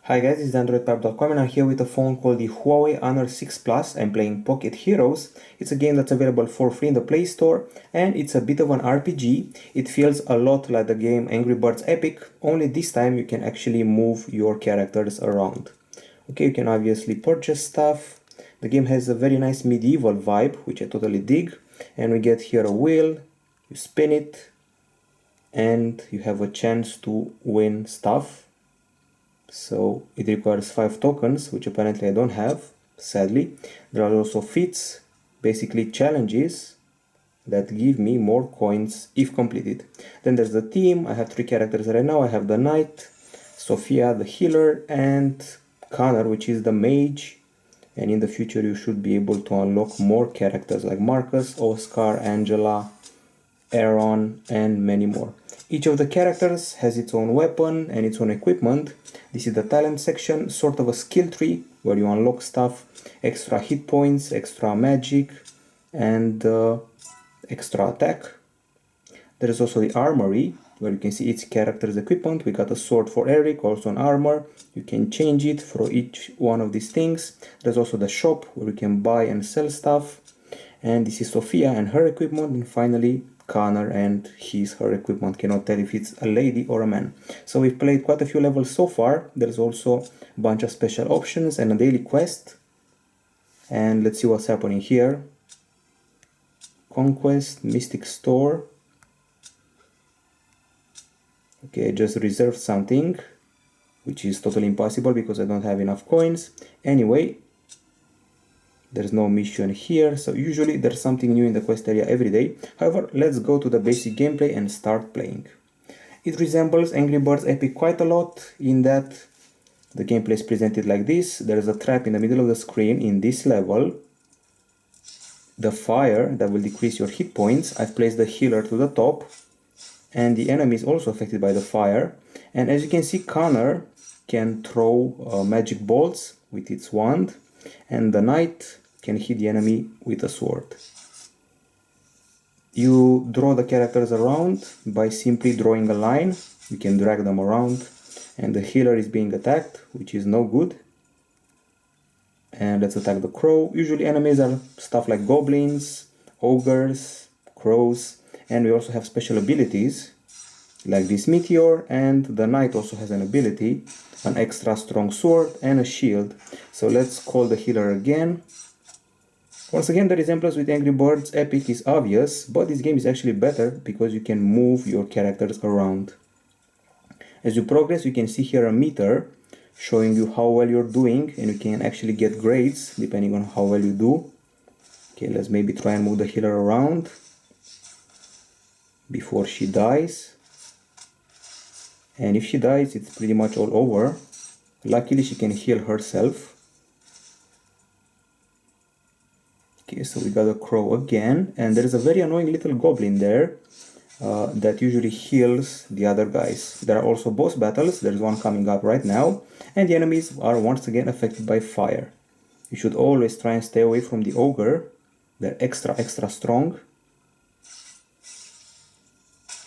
Hi guys, this is Androidpipe.com and I'm here with a phone called the Huawei Honor 6 Plus. I'm playing Pocket Heroes. It's a game that's available for free in the Play Store and it's a bit of an RPG. It feels a lot like the game Angry Birds Epic, only this time you can actually move your characters around. Okay, you can obviously purchase stuff. The game has a very nice medieval vibe, which I totally dig. And we get here a wheel, you spin it and you have a chance to win stuff. So it requires 5 tokens, which apparently I don't have, sadly. There are also feats, basically challenges that give me more coins if completed. Then there's the team. I have 3 characters right now. I have the knight, Sophia the healer, and Connor, which is the mage. And in the future you should be able to unlock more characters like Marcus, Oscar, Angela, Aaron, and many more. Each of the characters has its own weapon and its own equipment. This is the talent section, sort of a skill tree where you unlock stuff, extra hit points, extra magic, and extra attack. There is also the armory where you can see each character's equipment. We got a sword for Eric, also an armor. You can change it for each one of these things. There's also the shop where you can buy and sell stuff. And this is Sophia and her equipment, and finally Connor and her equipment. Cannot tell if it's a lady or a man. So we've played quite a few levels so far. There's also a bunch of special options and a daily quest. And let's see what's happening here. Conquest, Mystic Store. Okay, I just reserved something, which is totally impossible because I don't have enough coins. Anyway, there's no mission here, so usually there's something new in the quest area every day. However, let's go to the basic gameplay and start playing. It resembles Angry Birds Epic quite a lot in that the gameplay is presented like this. There's a trap in the middle of the screen in this level. The fire that will decrease your hit points. I've placed the healer to the top, and the enemy is also affected by the fire. And as you can see, Connor can throw magic bolts with its wand, and the knight can hit the enemy with a sword. You draw the characters around by simply drawing a line. You can drag them around, and the healer is being attacked, which is no good. And let's attack the crow. Usually enemies are stuff like goblins, ogres, crows, and we also have special abilities like this meteor, and the knight also has an ability, an extra strong sword and a shield. So let's call the healer again. Once again, the resemblance with Angry Birds Epic is obvious, but this game is actually better because you can move your characters around. As you progress, you can see here a meter showing you how well you're doing, and you can actually get grades depending on how well you do. Okay, let's maybe try and move the healer around before she dies. And if she dies, it's pretty much all over. Luckily, she can heal herself. Okay, so we got a crow again, and there is a very annoying little goblin there that usually heals the other guys. There are also boss battles. There's one coming up right now, and the enemies are once again affected by fire. You should always try and stay away from the ogre. They're extra strong.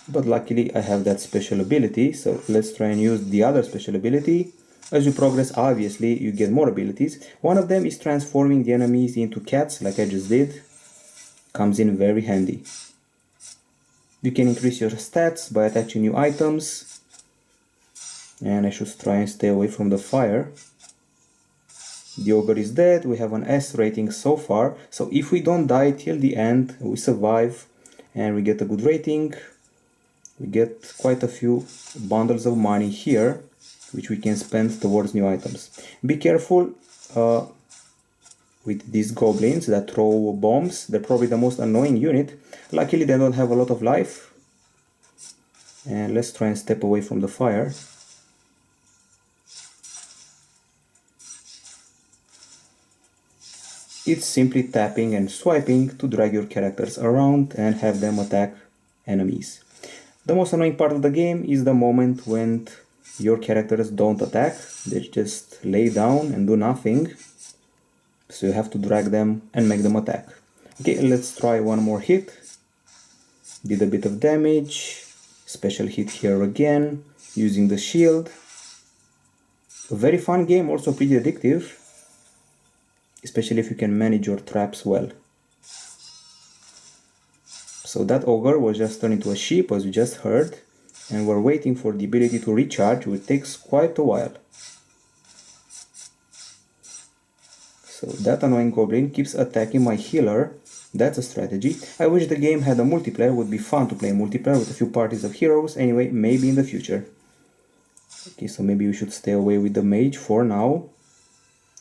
But luckily I have that special ability, so let's try and use the other special ability. As you progress, obviously you get more abilities. One of them is transforming the enemies into cats, like I just did. Comes in very handy. You can increase your stats by attaching new items. And I should try and stay away from the fire. The ogre is dead. We have an S rating so far, so if we don't die till the end, we survive and we get a good rating. We get quite a few bundles of money here, which we can spend towards new items. Be careful with these goblins that throw bombs. They're probably the most annoying unit. Luckily they don't have a lot of life. And let's try and step away from the fire. It's simply tapping and swiping to drag your characters around and have them attack enemies. The most annoying part of the game is the moment when your characters don't attack. They just lay down and do nothing. So you have to drag them and make them attack. Okay, let's try one more hit. Did a bit of damage. Special hit here again, using the shield. A very fun game, also pretty addictive, especially if you can manage your traps well. So that ogre was just turned into a sheep, as you just heard, and we're waiting for the ability to recharge, which takes quite a while. So that annoying goblin keeps attacking my healer. That's a strategy. I wish the game had a multiplayer. It would be fun to play multiplayer with a few parties of heroes. Anyway, maybe in the future. Okay, so maybe we should stay away with the mage for now.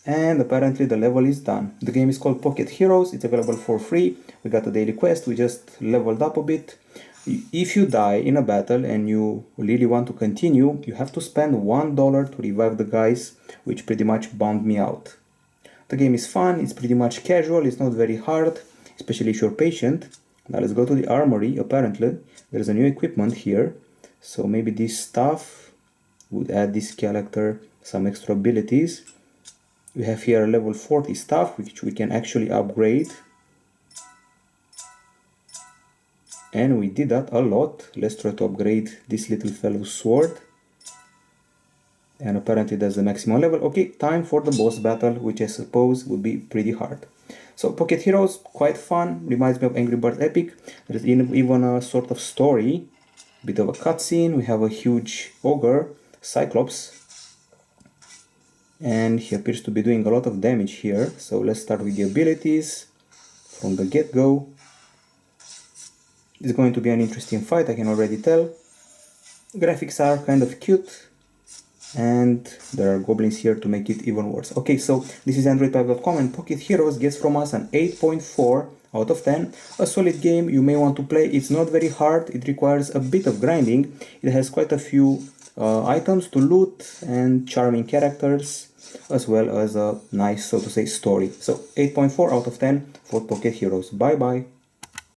And apparently the level is done. The game is called Pocket Heroes. It's available for free. We got a daily quest. We just leveled up a bit. If you die in a battle and you really want to continue, you have to spend $1 to revive the guys, which pretty much bummed me out. The game is fun. It's pretty much casual. It's not very hard, especially if you're patient. Now let's go to the armory. Apparently there's a new equipment here. So maybe this stuff would add this character some extra abilities. We have here a level 40 stuff, which we can actually upgrade. And we did that a lot. Let's try to upgrade this little fellow's sword. And apparently that's the maximum level. Okay, time for the boss battle, which I suppose would be pretty hard. So Pocket Heroes, quite fun. Reminds me of Angry Birds Epic. There's even a sort of story. Bit of a cutscene. We have a huge ogre, Cyclops. And he appears to be doing a lot of damage here. So let's start with the abilities from the get-go. It's going to be an interesting fight, I can already tell. Graphics are kind of cute. And there are goblins here to make it even worse. Okay, so this is Androidpipe.com, and Pocket Heroes gets from us an 8.4 out of 10. A solid game you may want to play. It's not very hard. It requires a bit of grinding. It has quite a few items to loot and charming characters, as well as a nice, so to say, story. So 8.4 out of 10 for Pocket Heroes. Bye bye.